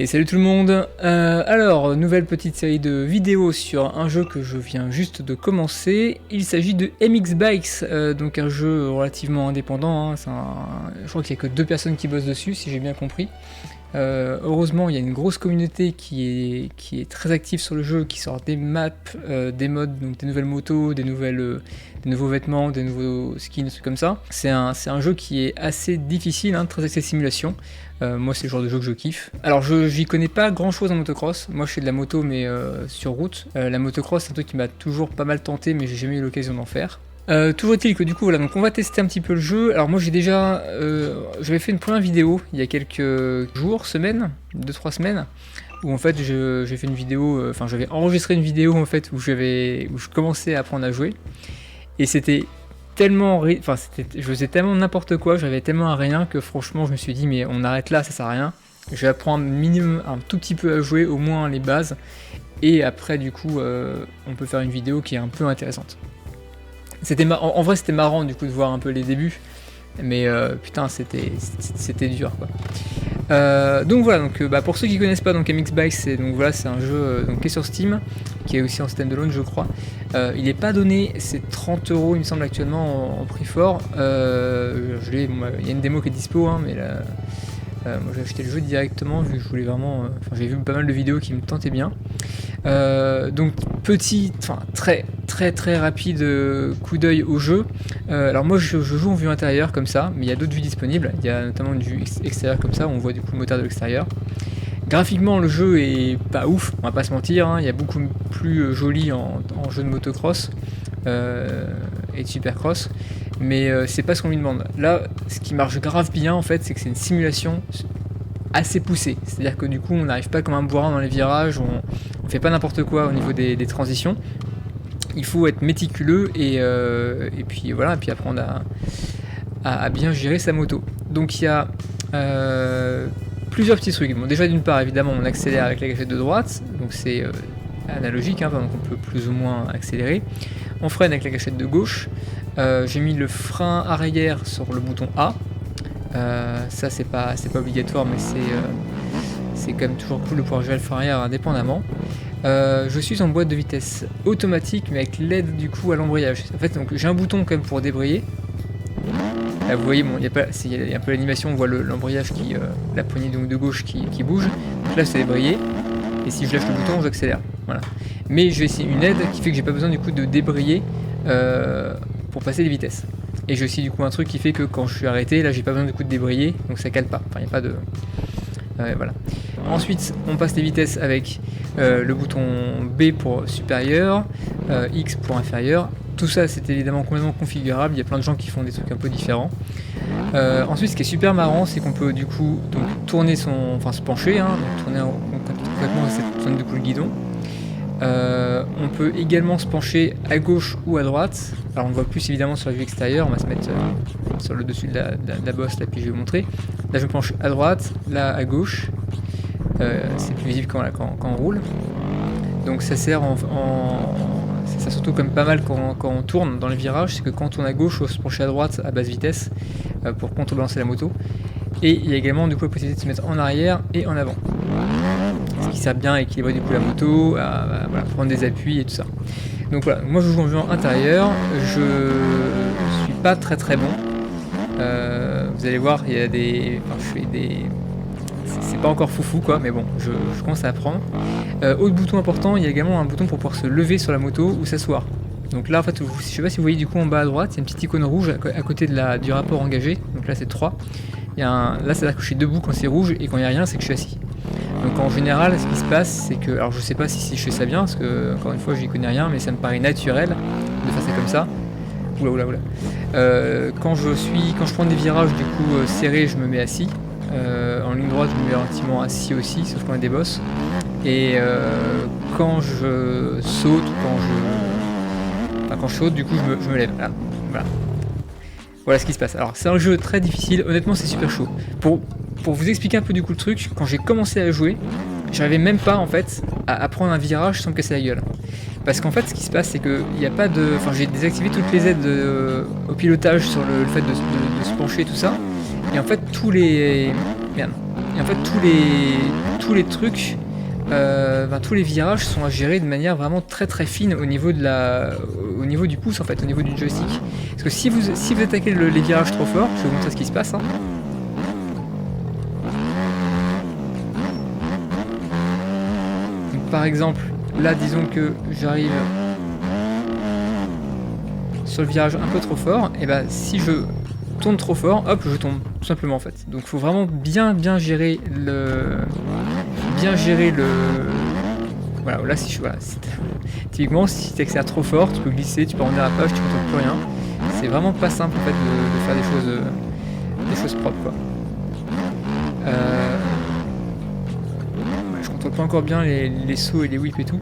Et salut tout le monde. Alors, nouvelle petite série de vidéos sur un jeu que je viens juste de commencer. Il s'agit de MX Bikes, donc un jeu relativement indépendant, hein. Je crois qu'il n'y a que 2 personnes qui bossent dessus, si j'ai bien compris. Heureusement, il y a une grosse communauté qui est très active sur le jeu, qui sort des maps, des mods, donc des nouvelles motos, des nouveaux vêtements, des nouveaux skins, des trucs comme ça. C'est un jeu qui est assez difficile, hein, très axé simulation. Moi, c'est le genre de jeu que je kiffe. Alors, j'y connais pas grand chose en motocross. Moi, je fais de la moto, mais sur route. La motocross, c'est un truc qui m'a toujours pas mal tenté, mais j'ai jamais eu l'occasion d'en faire. Toujours est-il que du coup voilà, donc on va tester un petit peu le jeu. Alors moi j'avais fait une première vidéo il y a quelques jours, semaines, 2-3 semaines, où en fait j'ai fait une vidéo, j'avais enregistré une vidéo en fait où je commençais à apprendre à jouer, et c'était tellement, je faisais tellement n'importe quoi, j'avais tellement à rien que franchement je me suis dit mais on arrête là, ça sert à rien. Je vais apprendre minimum un tout petit peu à jouer, au moins les bases, et après du coup on peut faire une vidéo qui est un peu intéressante. En vrai c'était marrant du coup de voir un peu les débuts, mais putain c'était dur quoi. Donc voilà, pour ceux qui connaissent pas, donc MX Bikes, c'est un jeu qui est sur Steam, qui est aussi en standalone je crois. Il est pas donné, c'est 30 € il me semble actuellement en prix fort. Il y a une démo qui est dispo, hein, mais là, moi j'ai acheté le jeu directement vu que je voulais vraiment. J'ai vu pas mal de vidéos qui me tentaient bien. Donc très rapide coup d'œil au jeu. Alors moi je joue en vue intérieure comme ça, mais il y a d'autres vues disponibles. Il y a notamment une vue extérieure comme ça où on voit du coup le moteur de l'extérieur. Graphiquement le jeu est pas ouf, on va pas se mentir, hein. Il y a beaucoup plus joli en jeu de motocross et de supercross, mais c'est pas ce qu'on lui demande. Là ce qui marche grave bien en fait, c'est que c'est une simulation assez poussée, c'est-à-dire que du coup on n'arrive pas comme un bourrin dans les virages, on fait pas n'importe quoi au niveau des transitions. Il faut être méticuleux et puis voilà, et puis apprendre à bien gérer sa moto. Donc il y a plusieurs petits trucs. Bon, déjà d'une part évidemment on accélère avec la gâchette de droite, donc c'est analogique, hein, donc on peut plus ou moins accélérer. On freine avec la gâchette de gauche. J'ai mis le frein arrière sur le bouton A. Ça c'est pas obligatoire, mais c'est quand même toujours cool de pouvoir gérer le frein arrière indépendamment. Je suis en boîte de vitesse automatique, mais avec l'aide du coup à l'embrayage. En fait, donc j'ai un bouton quand même pour débrayer. Là, vous voyez, il y a un peu l'animation, on voit l'embrayage la poignée donc de gauche qui bouge. Donc là, c'est débrayé. Et si je lâche le bouton, j'accélère. Voilà. Mais j'ai aussi une aide qui fait que j'ai pas besoin du coup de débrayer pour passer les vitesses. Et j'ai aussi du coup un truc qui fait que quand je suis arrêté, là, j'ai pas besoin du coup de débrayer, donc ça cale pas. Enfin, il n'y a pas de. Voilà. Ensuite, on passe les vitesses avec le bouton B pour supérieur, X pour inférieur. Tout ça, c'est évidemment complètement configurable. Il y a plein de gens qui font des trucs un peu différents. Ensuite, ce qui est super marrant, c'est qu'on peut du coup tourner se pencher, hein, donc tourner complètement cette zone de coup le guidon. On peut également se pencher à gauche ou à droite. Alors on ne voit plus évidemment sur la vue extérieure, on va se mettre sur le dessus de la bosse là, puis je vais vous montrer. Là je me penche à droite, là à gauche. C'est plus visible quand on roule. Donc ça sert ça sert surtout comme pas mal quand on tourne dans les virages, c'est que quand on tourne à gauche, il faut se pencher à droite à basse vitesse pour contrebalancer la moto. Et il y a également du coup la possibilité de se mettre en arrière et en avant. Ce qui sert bien à équilibrer du coup la moto, à prendre des appuis et tout ça. Donc voilà, moi je joue en vue intérieure, je suis pas très bon. Vous allez voir, il y a c'est pas encore foufou quoi, mais bon, je commence à apprendre. Autre bouton important, il y a également un bouton pour pouvoir se lever sur la moto ou s'asseoir. Donc là en fait, je sais pas si vous voyez du coup en bas à droite, il y a une petite icône rouge à côté du rapport engagé, donc là c'est 3. Là c'est-à-dire que je suis debout quand c'est rouge, et quand il n'y a rien c'est que je suis assis. Donc en général ce qui se passe c'est que, alors je sais pas si je fais ça bien, parce que encore une fois j'y connais rien, mais ça me paraît naturel de faire ça comme ça. Oula. Quand je prends des virages du coup serrés, je me mets assis. En ligne droite je me mets relativement assis aussi, sauf qu'on a des bosses. Et quand je saute, quand je saute du coup je me lève. Voilà ce qui se passe. Alors c'est un jeu très difficile, honnêtement c'est super chaud. Pour vous expliquer un peu du coup le truc, quand j'ai commencé à jouer, j'arrivais même pas en fait à prendre un virage sans me casser la gueule. Parce qu'en fait ce qui se passe c'est que il y a pas de. J'ai désactivé toutes les aides au pilotage sur le fait de se pencher et tout ça. Et en fait tous les. Merde. Et en fait tous les trucs, tous les virages sont à gérer de manière vraiment très fine au niveau au niveau du pouce en fait, au niveau du joystick. Parce que si vous attaquez les virages trop fort, je vais vous montrer ce qui se passe. Hein. Donc, par exemple, là disons que j'arrive sur le virage un peu trop fort, et bah si je tourne trop fort, hop, je tombe, tout simplement en fait. Donc il faut vraiment bien gérer le... Voilà, là si je... Voilà, typiquement si tu accélères trop fort, tu peux glisser, tu peux en dérapage, tu ne contrôles plus rien. C'est vraiment pas simple en fait de faire des choses propres quoi. Je contrôle pas encore bien les sauts et les whips et tout,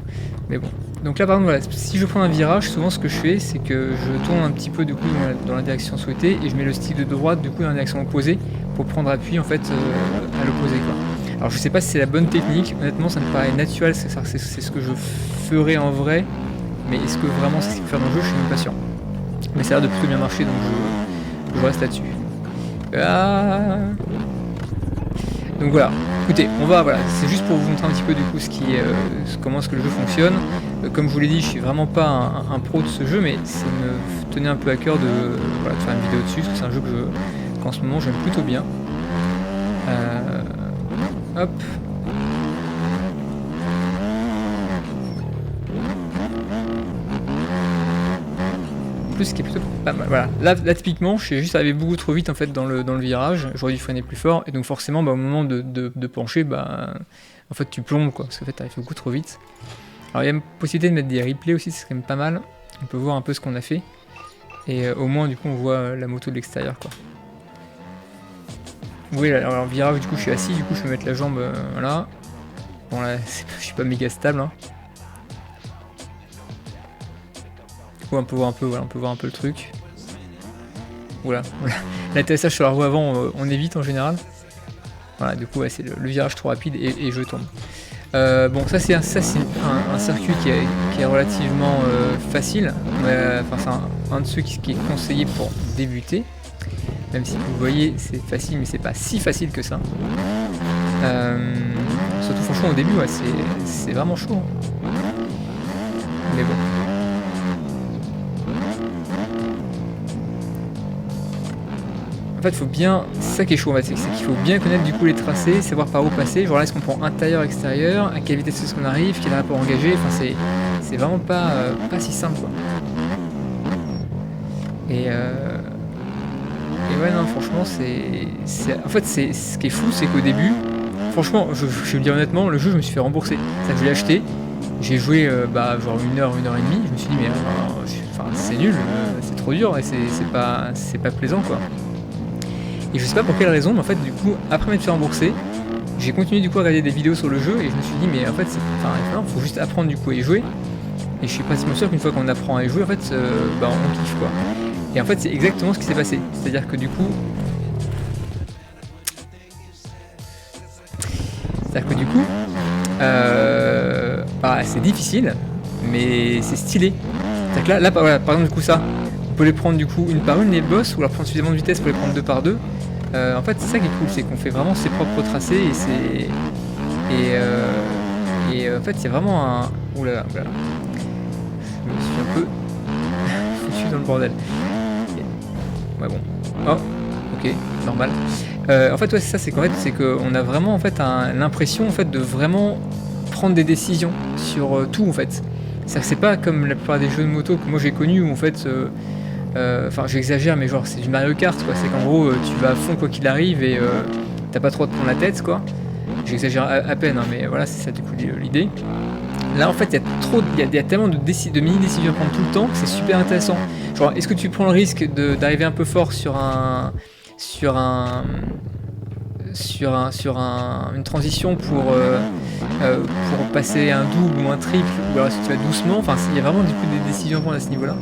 mais bon. Donc là par exemple, voilà, si je prends un virage, souvent ce que je fais c'est que je tourne un petit peu du coup dans la direction souhaitée et je mets le stick de droite du coup dans la direction opposée pour prendre appui en fait à l'opposé quoi. Alors je sais pas si c'est la bonne technique, honnêtement ça me paraît naturel, c'est ce que je ferais en vrai, mais est-ce que vraiment c'est ce qu'il faut faire dans le jeu, je suis même pas sûr. Mais ça a l'air de plutôt bien marcher donc je reste là-dessus. Donc voilà, écoutez, voilà, c'est juste pour vous montrer un petit peu du coup comment est-ce que le jeu fonctionne. Comme je vous l'ai dit, je suis vraiment pas un pro de ce jeu, mais ça me tenait un peu à cœur de faire une vidéo dessus, parce que c'est un jeu qu'en ce moment j'aime plutôt bien. Hop. Plus, ce qui est plutôt pas mal. Voilà, là typiquement, je suis juste arrivé beaucoup trop vite en fait dans le virage. J'aurais dû freiner plus fort, et donc forcément, au moment de pencher, en fait, tu plombes quoi, parce qu'en fait, t'arrives beaucoup trop vite. Alors, il y a une possibilité de mettre des replays aussi, c'est quand même pas mal. On peut voir un peu ce qu'on a fait, et au moins, du coup, on voit la moto de l'extérieur quoi. Oui, alors en virage, du coup, je suis assis, du coup, je peux mettre la jambe là. Bon, là, je suis pas méga stable. Hein. Du coup, on peut voir un peu le truc. Voilà. L'atterrissage sur la roue avant, on évite en général. Voilà, du coup, ouais, c'est le virage trop rapide et je tombe. Bon, ça c'est un circuit qui est relativement facile. Enfin, c'est un de ceux qui est conseillé pour débuter. Même si vous voyez, c'est facile, mais c'est pas si facile que ça. Surtout franchement au début, ouais, c'est vraiment chaud. Mais bon. En fait, faut bien. C'est ça qui est chaud en fait, c'est qu'il faut bien connaître du coup les tracés, savoir par où passer. Genre là, est-ce qu'on prend intérieur, extérieur, à quelle vitesse est-ce qu'on arrive, quel rapport engagé. Enfin, c'est vraiment pas si simple quoi. Et ouais, non, franchement, en fait, ce qui est fou, c'est qu'au début, franchement, je vais le dire honnêtement, le jeu, je me suis fait rembourser. C'est-à-dire que je l'ai acheté, j'ai joué genre 1 heure et demie, je me suis dit, mais c'est nul, c'est trop dur et c'est pas plaisant quoi. Et je sais pas pour quelle raison, mais en fait, du coup, après m'être fait rembourser, j'ai continué du coup à regarder des vidéos sur le jeu et je me suis dit, mais en fait, il faut juste apprendre du coup à y jouer. Et je suis pratiquement sûr qu'une fois qu'on apprend à y jouer, en fait, on kiffe quoi. Et en fait, c'est exactement ce qui s'est passé. C'est-à-dire que du coup... c'est difficile, mais c'est stylé. C'est-à-dire que là voilà, par exemple, du coup, ça, on peut les prendre du coup une par une, les boss, ou leur prendre suffisamment de vitesse pour les prendre 2 par 2. En fait, c'est ça qui est cool, c'est qu'on fait vraiment ses propres tracés, et c'est... Et en fait, c'est vraiment un... Oula, voilà. Je me suis un peu foutu dans le bordel. Ouais bon. Oh, ok, normal. En fait ouais c'est ça, c'est qu'en fait c'est qu'on a vraiment en fait l'impression en fait de vraiment prendre des décisions sur tout en fait. C'est-à-dire que c'est pas comme la plupart des jeux de moto que moi j'ai connus où en fait enfin j'exagère mais genre c'est du Mario Kart quoi, c'est qu'en gros tu vas à fond quoi qu'il arrive et t'as pas trop à te prendre la tête quoi. J'exagère à peine hein, mais voilà c'est ça du coup l'idée. Là en fait il y a tellement de mini-décisions à prendre tout le temps que c'est super intéressant. Genre est-ce que tu prends le risque d'arriver un peu fort sur une transition pour passer un double ou un triple, ou alors si tu vas doucement, enfin il y a vraiment du coup des décisions à prendre à ce niveau là.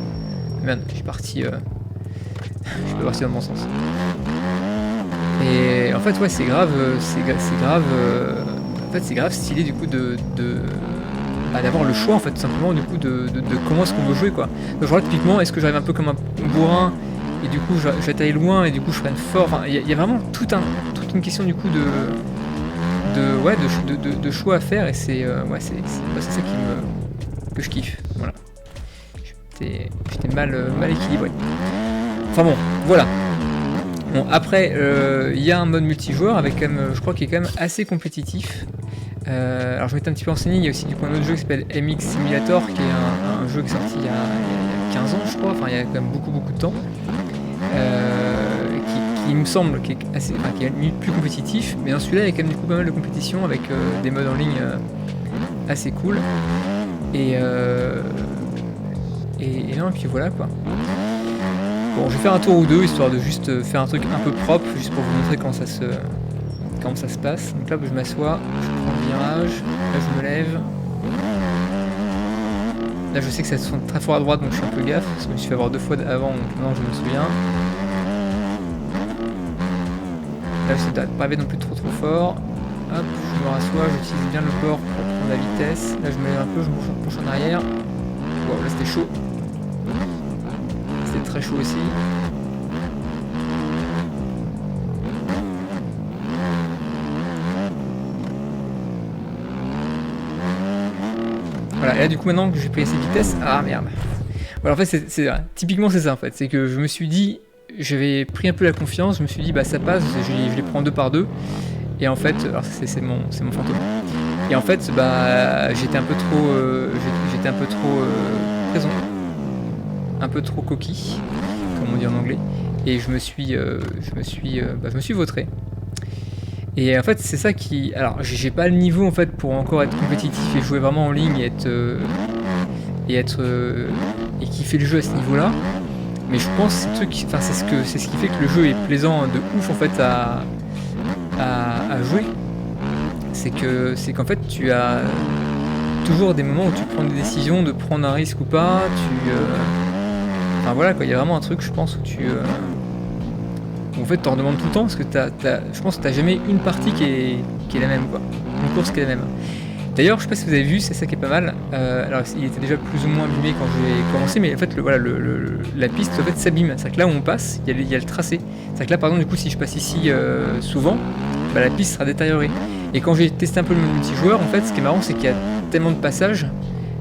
Merde, je suis parti je suis pas parti dans le bon sens. Et en fait ouais c'est grave en fait c'est grave stylé du coup d'avoir le choix en fait tout simplement du coup de comment est-ce qu'on veut jouer quoi. Donc genre là typiquement est-ce que j'arrive un peu comme un bourrin et du coup j'attaille loin et du coup je freine fort, enfin il y a vraiment toute une question du coup de choix à faire, et c'est ça que je kiffe. Voilà. J'étais mal équilibré. Enfin bon, voilà. Bon, après, il y a un mode multijoueur avec quand même, je crois qu'il est quand même assez compétitif. Alors je m'étais un petit peu renseigné, il y a aussi du coup un autre jeu qui s'appelle MX Simulator, qui est un jeu qui est sorti il y a 15 ans je crois, enfin il y a quand même beaucoup de temps, qui me semble qui est assez, enfin, qui est limite plus compétitif, mais dans celui-là il y a quand même du coup pas mal de compétition avec des modes en ligne assez cool, et non, et puis voilà quoi. Bon, je vais faire un tour ou deux histoire de juste faire un truc un peu propre, juste pour vous montrer comment ça se passe. Donc là je m'assois, je prends le virage, là je me lève. Là je sais que ça se sent très fort à droite, donc je fais un peu gaffe, parce que je me suis fait avoir 2 fois avant, donc maintenant je me souviens. Là je ne pas non plus trop fort. Hop, je me rassois, j'utilise bien le bord pour prendre la vitesse. Là je me lève un peu, je me penche en arrière. Wow, là c'était chaud. C'était très chaud aussi. Voilà, et là du coup maintenant que j'ai pris assez de vitesse, ah merde. Voilà, en fait typiquement c'est ça en fait, c'est que je me suis dit, j'avais pris un peu la confiance, je me suis dit bah ça passe, je les prends 2 par 2, et en fait, alors c'est mon fantôme, et en fait bah j'étais un peu trop présent, un peu trop coquille, comme on dit en anglais, et je me suis vautré. Et en fait c'est ça qui... Alors j'ai pas le niveau en fait pour encore être compétitif et jouer vraiment en ligne et kiffer le jeu à ce niveau là. Mais je pense que c'est ce qui fait que le jeu est plaisant de ouf en fait à jouer. C'est qu'en fait tu as toujours des moments où tu prends des décisions de prendre un risque ou pas. Enfin voilà quoi, il y a vraiment un truc je pense où en fait t'en redemandes tout le temps, parce que je pense que t'as jamais une partie qui est la même quoi, une course qui est la même. D'ailleurs je sais pas si vous avez vu, c'est ça qui est pas mal, alors il était déjà plus ou moins abîmé quand j'ai commencé, mais en fait la piste en fait s'abîme, c'est-à-dire que là où on passe, il y a le tracé, c'est-à-dire que là par exemple du coup si je passe ici souvent, bah, la piste sera détériorée. Et quand j'ai testé un peu le mode multijoueur, en fait ce qui est marrant c'est qu'il y a tellement de passages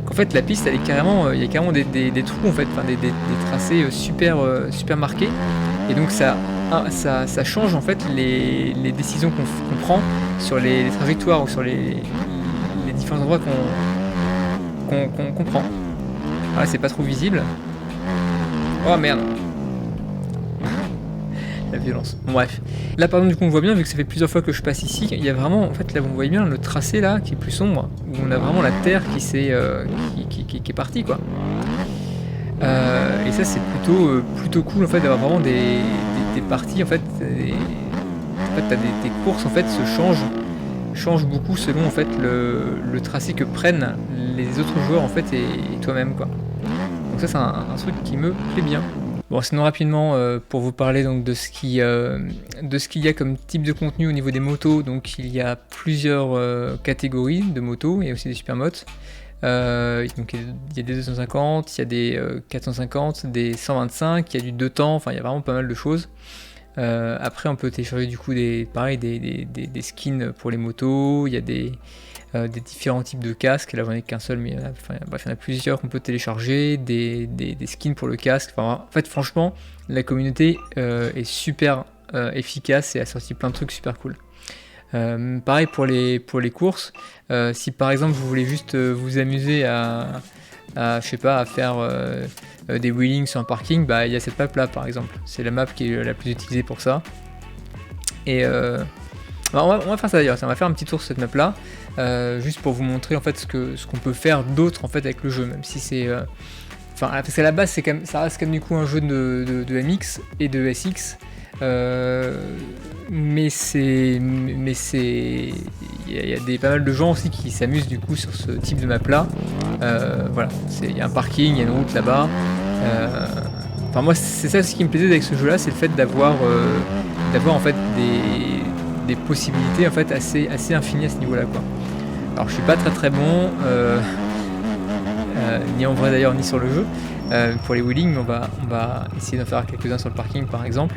qu'en fait la piste elle est carrément, il y a carrément des trous en fait, enfin des tracés super marqués, et donc ça change en fait les décisions qu'on prend sur les trajectoires ou sur les différents endroits qu'on prend. Voilà, c'est pas trop visible. Oh merde. La violence. Bon, bref. Là par exemple du coup on voit bien, vu que ça fait plusieurs fois que je passe ici, il y a vraiment, en fait là vous voyez bien le tracé là qui est plus sombre, où on a vraiment la terre qui est partie quoi. Et ça c'est plutôt cool en fait d'avoir vraiment des parties en fait, t'as des courses en fait changent beaucoup selon en fait le tracé que prennent les autres joueurs en fait et toi-même quoi. Donc ça c'est un truc qui me plaît bien. Bon, sinon rapidement pour vous parler donc de ce qu'il y a comme type de contenu au niveau des motos, donc il y a plusieurs catégories de motos et aussi des supermotos. Donc il y a des 250, il y a des 450, des 125, il y a du 2 temps, enfin il y a vraiment pas mal de choses. Après on peut télécharger du coup des skins pour les motos, il y a des différents types de casques, là j'en ai qu'un seul mais bref, il y en a plusieurs qu'on peut télécharger, des skins pour le casque, enfin, en fait franchement la communauté est super efficace et a sorti plein de trucs super cool. Pareil pour les courses, si par exemple vous voulez juste vous amuser à je sais pas, à faire des wheelings sur un parking, bah il y a cette map là par exemple, c'est la map qui est la plus utilisée pour ça. Et on va faire ça d'ailleurs, on va faire un petit tour sur cette map là, juste pour vous montrer en fait ce qu'on peut faire d'autre en fait avec le jeu, même si c'est enfin parce qu'à la base c'est quand même, ça reste quand même du coup un jeu de MX et de SX. Mais il y a pas mal de gens aussi qui s'amusent du coup sur ce type de map là. Voilà, il y a un parking, il y a une route là-bas. Enfin moi c'est ça ce qui me plaisait avec ce jeu là, c'est le fait d'avoir en fait des possibilités en fait assez infinies à ce niveau là quoi. Alors je suis pas très bon ni en vrai d'ailleurs ni sur le jeu pour les wheelings, mais on va essayer d'en faire quelques-uns sur le parking par exemple.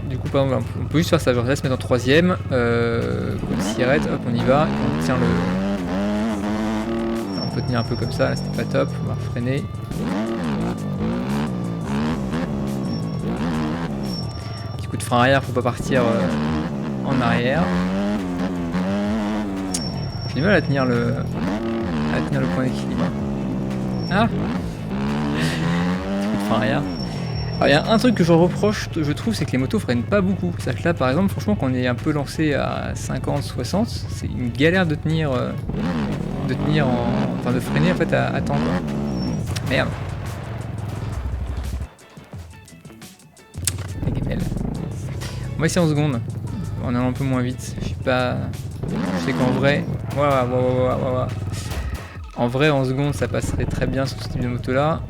Du coup, par exemple, on peut juste faire ça. Je laisse mettre en troisième. Code cigarette, hop, on y va. On tient le. On peut tenir un peu comme ça. Là, c'était pas top. On va freiner. Petit coup de frein arrière, faut pas partir en arrière. J'ai du mal à tenir le point d'équilibre. Ah. Petit coup de frein arrière. Alors, il y a un truc que je reproche, je trouve, c'est que les motos freinent pas beaucoup. C'est-à-dire que là, par exemple, franchement, quand on est un peu lancé à 50, 60, c'est une galère de tenir, enfin de freiner en fait à temps, quoi. Merde. La gamelle. On va essayer en seconde, en allant un peu moins vite. Je sais qu'en vrai, en vrai, en seconde, ça passerait très bien sur ce type de moto-là.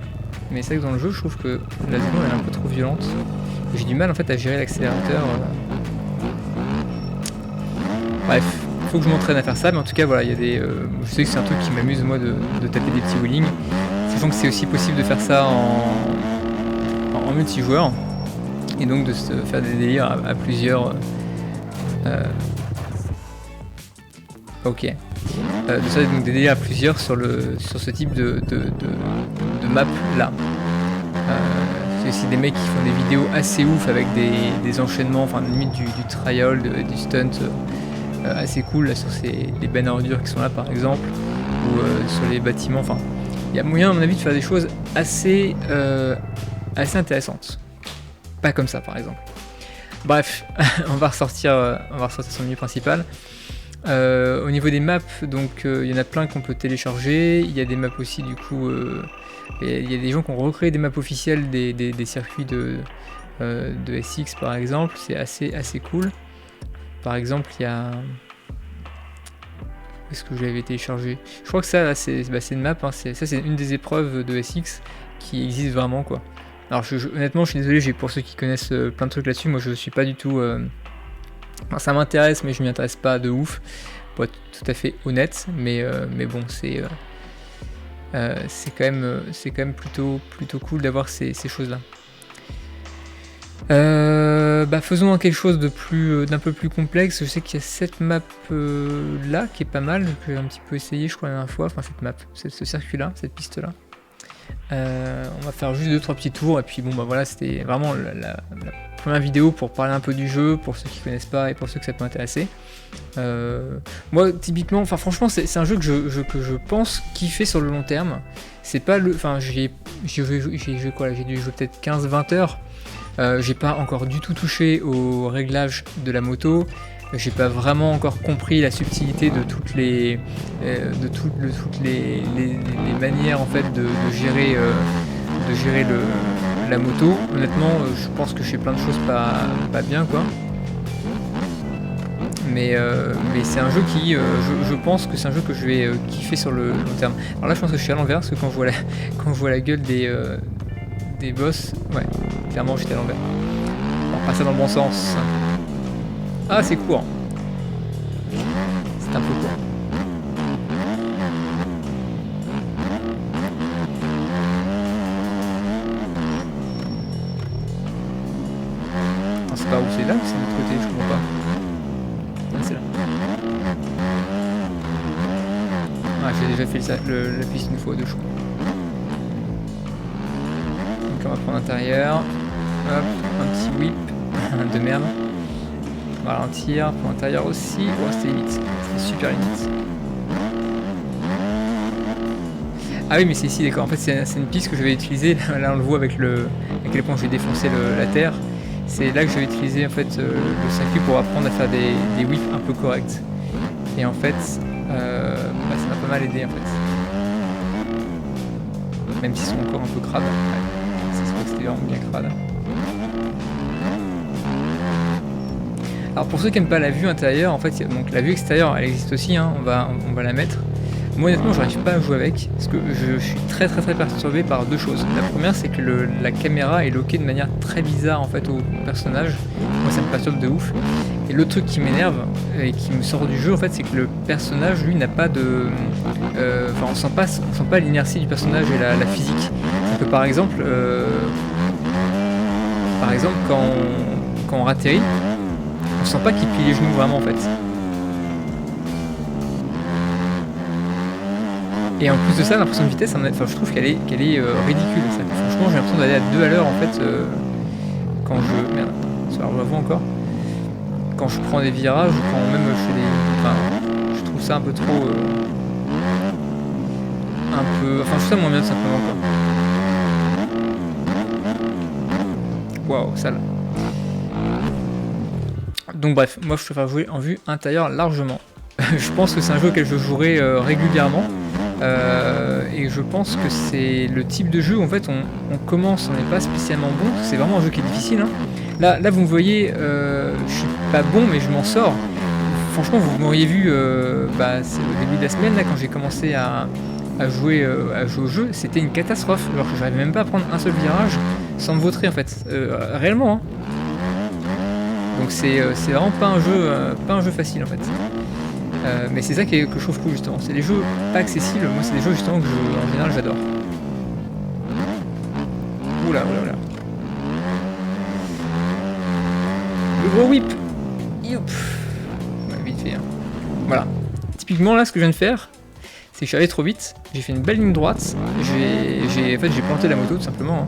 Mais c'est vrai que dans le jeu, je trouve que la seconde elle est un peu trop violente. J'ai du mal en fait à gérer l'accélérateur. Bref, il faut que je m'entraîne à faire ça. Mais en tout cas, voilà, il y a des. Je sais que c'est un truc qui m'amuse moi de taper des petits wheelings. Sachant que c'est aussi possible de faire ça en multijoueur. Et donc de se faire des délires à plusieurs. Ok. De ça, donc des délires à plusieurs sur ce type de map là. C'est aussi des mecs qui font des vidéos assez ouf avec des enchaînements, enfin limite du trial, du stunt assez cool là, sur les bennes à ordures qui sont là par exemple, ou sur les bâtiments. Enfin, il y a moyen à mon avis de faire des choses assez intéressantes. Pas comme ça par exemple. Bref, on va ressortir son menu principal. Au niveau des maps, donc il y en a plein qu'on peut télécharger. Il y a des maps aussi du coup. Il y a des gens qui ont recréé des maps officielles des circuits de SX par exemple. C'est assez cool. Par exemple, il y a. Est-ce que j'avais téléchargé? Je crois que ça là, c'est une map. Hein, ça c'est une des épreuves de SX qui existe vraiment quoi. Alors honnêtement, je suis désolé. Pour ceux qui connaissent plein de trucs là-dessus, moi je suis pas du tout. Enfin, ça m'intéresse, mais je m'y intéresse pas de ouf, pour être tout à fait honnête. Mais bon, c'est quand même plutôt cool d'avoir ces choses-là. Faisons quelque chose d'un peu plus complexe. Je sais qu'il y a cette map là qui est pas mal, que j'ai un petit peu essayé, je crois, la dernière fois. Enfin, cette map, ce circuit-là, cette piste-là. On va faire juste 2-3 petits tours et puis bon bah voilà, c'était vraiment la première vidéo pour parler un peu du jeu pour ceux qui connaissent pas et pour ceux que ça peut intéresser. Moi typiquement, enfin franchement c'est un jeu que je pense kiffer sur le long terme. C'est pas le, enfin j'ai dû jouer peut-être 15-20 heures. J'ai pas encore du tout touché au réglage de la moto. J'ai pas vraiment encore compris la subtilité de toutes les manières en fait de gérer la moto. Honnêtement, je pense que je fais plein de choses pas bien quoi. Mais c'est un jeu qui, je pense que c'est un jeu que je vais kiffer sur le long terme. Alors là, je pense que je suis à l'envers parce que quand je vois la gueule des boss, ouais, clairement j'étais à l'envers. On va passer dans le bon sens. Ah, c'est court. C'est un peu court. C'est pas où c'est là ou c'est de l'autre côté, je comprends pas. Ah, c'est là. Ah, j'ai déjà fait la piste une fois ou deux, je crois. Donc on va prendre l'intérieur. Hop, un petit whip de merde. On va ralentir pour l'intérieur aussi. Oh, c'était limite. C'était super limite. Ah oui, mais c'est ici, d'accord. En fait, c'est une piste que je vais utiliser. Là, on le voit avec à quel point je vais défoncer la terre. C'est là que je vais utiliser en fait le circuit pour apprendre à faire des whips un peu corrects. Et en fait, ça m'a pas mal aidé en fait. Même s'ils sont encore un peu crades. Ouais. Ça se voit que c'était vraiment bien crade. Alors pour ceux qui n'aiment pas la vue intérieure, en fait, donc la vue extérieure, elle existe aussi, hein, on va la mettre. Moi honnêtement, j'arrive pas à jouer avec, parce que je suis très perturbé par deux choses. La première, c'est que la caméra est loquée de manière très bizarre en fait au personnage. Moi, ça me perturbe de ouf. Et l'autre truc qui m'énerve et qui me sort du jeu, en fait, c'est que le personnage, lui, n'a pas de, on sent pas l'inertie du personnage et la physique. Donc par exemple, quand quand on atterrit, on sent pas qu'il plie les genoux vraiment en fait. Et en plus de ça, l'impression de vitesse, je trouve qu'elle est ridicule. Franchement, j'ai l'impression d'aller à 2 à l'heure en fait quand je... Merde, ça je la vois encore. Quand je prends des virages ou quand même je fais des... Enfin, je trouve ça un peu trop... Enfin, je trouve ça moins bien tout simplement quoi. Waouh, sale. Donc bref, moi je préfère jouer en vue intérieure largement. Je pense que c'est un jeu auquel je jouerai régulièrement. Et je pense que c'est le type de jeu où en fait on commence, on n'est pas spécialement bon, c'est vraiment un jeu qui est difficile. Hein. Là vous me voyez, je suis pas bon mais je m'en sors. Franchement vous m'auriez vu, c'est au début de la semaine là quand j'ai commencé à jouer au jeu, c'était une catastrophe. Alors que j'arrivais même pas à prendre un seul virage sans me vautrer en fait, réellement. Hein. Donc c'est vraiment pas un jeu facile en fait. Mais c'est ça que je trouve cool justement, c'est les jeux pas accessibles, moi c'est des jeux justement que en général j'adore. Oula. Le gros whip. Youp. Ouais, vite fait. Hein. Voilà. Typiquement là ce que je viens de faire, c'est que je suis allé trop vite, j'ai fait une belle ligne droite, j'ai planté la moto tout simplement, hein,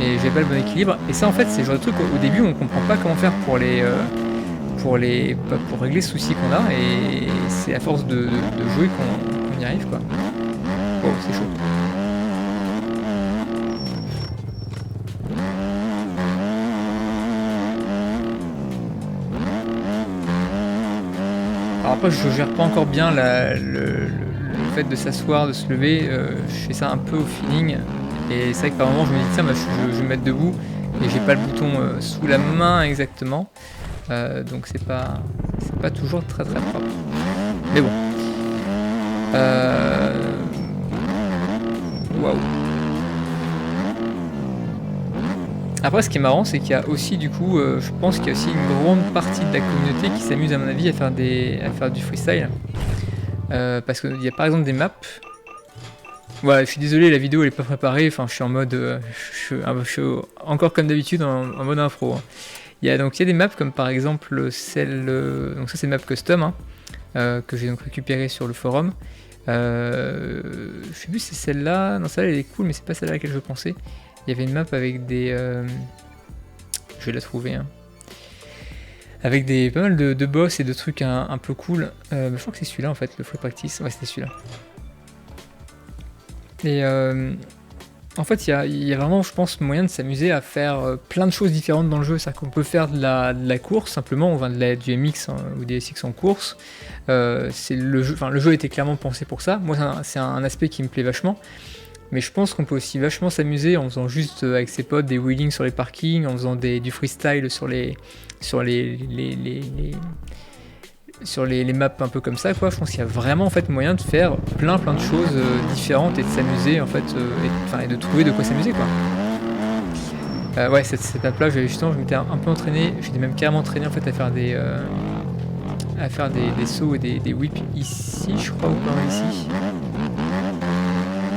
et j'ai pas le bon équilibre. Et ça en fait c'est le genre de truc au début on comprend pas comment faire pour régler ce souci qu'on a, et c'est à force de jouer qu'on y arrive quoi. Oh c'est chaud. Alors après je gère pas encore bien le fait de s'asseoir, de se lever, je fais ça un peu au feeling, et c'est vrai que par moment je me dis tiens je vais me mettre debout et j'ai pas le bouton sous la main exactement. Donc c'est pas toujours très propre. Mais bon. Waouh. Après ce qui est marrant c'est qu'il y a aussi du coup je pense qu'il y a aussi une grande partie de la communauté qui s'amuse à mon avis à faire du freestyle. Parce qu'il y a par exemple des maps. Voilà, je suis désolé, la vidéo elle est pas préparée, enfin je suis en mode je suis encore comme d'habitude en mode impro. Hein. Il y a des maps comme par exemple celle, donc ça c'est une map custom hein, que j'ai donc récupérée sur le forum. Je sais plus si c'est celle-là, non celle-là elle est cool mais c'est pas celle à laquelle je pensais. Il y avait une map avec des, je vais la trouver, hein. Avec pas mal de boss et de trucs un peu cool. Je crois que c'est celui-là en fait, le free practice, ouais c'était celui-là. Et en fait, il y a vraiment, je pense, moyen de s'amuser à faire plein de choses différentes dans le jeu. C'est-à-dire qu'on peut faire de la course, simplement, on va du MX hein, ou des SX en course. Le jeu était clairement pensé pour ça. Moi, c'est un aspect qui me plaît vachement. Mais je pense qu'on peut aussi vachement s'amuser en faisant juste avec ses potes des wheelings sur les parkings, en faisant du freestyle sur les maps un peu comme ça quoi. Je pense qu'il y a vraiment en fait moyen de faire plein de choses différentes et de s'amuser en fait et de trouver de quoi s'amuser quoi. Ouais cette map là je m'étais un peu entraîné, j'étais même carrément entraîné en fait à faire des sauts et des whips ici je crois ou pas ici.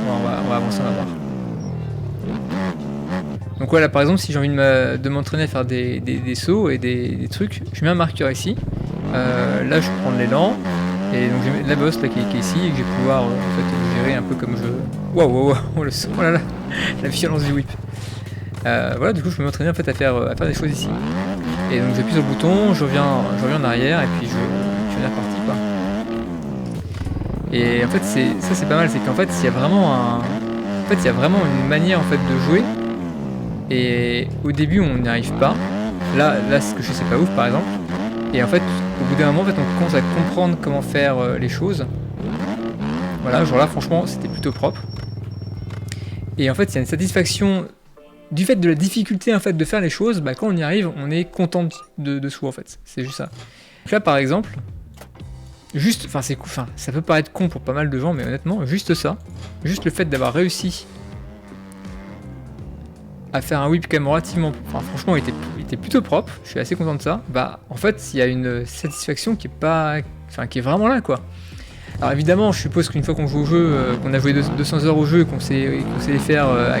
Bon, on va avancer, on va voir. Donc voilà, par exemple si j'ai envie de m'entraîner à faire des sauts et des trucs, je mets un marqueur ici. Là je prends de l'élan et donc j'ai la bosse là qui est ici et que je vais pouvoir en fait gérer un peu comme je... Waouh, oh le son, oh là là, la violence du whip. Voilà, du coup je peux m'entraîner en fait à faire des choses ici. Et donc j'appuie sur le bouton, je reviens en arrière et puis je suis reparti quoi. Et en fait c'est pas mal, c'est qu'en fait il y a vraiment une manière en fait de jouer. Et au début on n'y arrive pas. Là ce que je sais c'est pas ouf par exemple. Et en fait au bout d'un moment en fait, on commence à comprendre comment faire les choses. Voilà, genre là franchement c'était plutôt propre. Et en fait il y a une satisfaction du fait de la difficulté en fait de faire les choses, quand on y arrive on est content de soi en fait. C'est juste ça. Donc là par exemple, ça peut paraître con pour pas mal de gens mais honnêtement juste ça, juste le fait d'avoir réussi à faire un whip quand même relativement... franchement il était plutôt propre, je suis assez content de ça. En fait il y a une satisfaction qui est vraiment là quoi. Alors évidemment je suppose qu'une fois qu'on joue au jeu, qu'on a joué 200 heures au jeu et qu'on sait les faire à 99%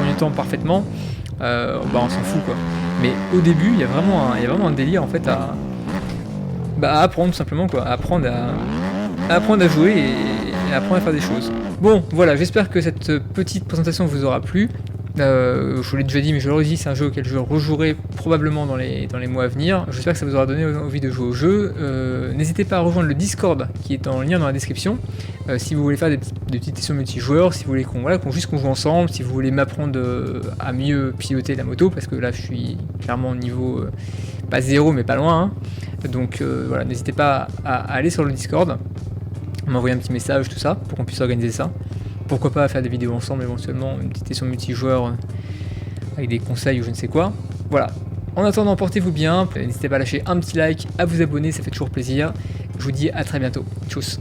du temps parfaitement, bah on s'en fout quoi. Mais au début, il y a vraiment un délire en fait à apprendre tout simplement quoi, à apprendre à jouer et à apprendre à faire des choses. Bon, voilà, j'espère que cette petite présentation vous aura plu. Je vous l'ai déjà dit, mais je le redis, c'est un jeu auquel je rejouerai probablement dans les mois à venir. J'espère que ça vous aura donné envie de jouer au jeu. N'hésitez pas à rejoindre le Discord qui est en lien dans la description. Si vous voulez faire des petites sessions multijoueurs, si vous voulez qu'on joue ensemble, si vous voulez m'apprendre à mieux piloter la moto, parce que là je suis clairement au niveau pas zéro mais pas loin. Hein. Donc voilà, n'hésitez pas à aller sur le Discord, m'envoyer un petit message, tout ça, pour qu'on puisse organiser ça. Pourquoi pas faire des vidéos ensemble éventuellement, une petite session multijoueur avec des conseils ou je ne sais quoi. Voilà. En attendant, portez-vous bien. N'hésitez pas à lâcher un petit like, à vous abonner, ça fait toujours plaisir. Je vous dis à très bientôt. Tchuss.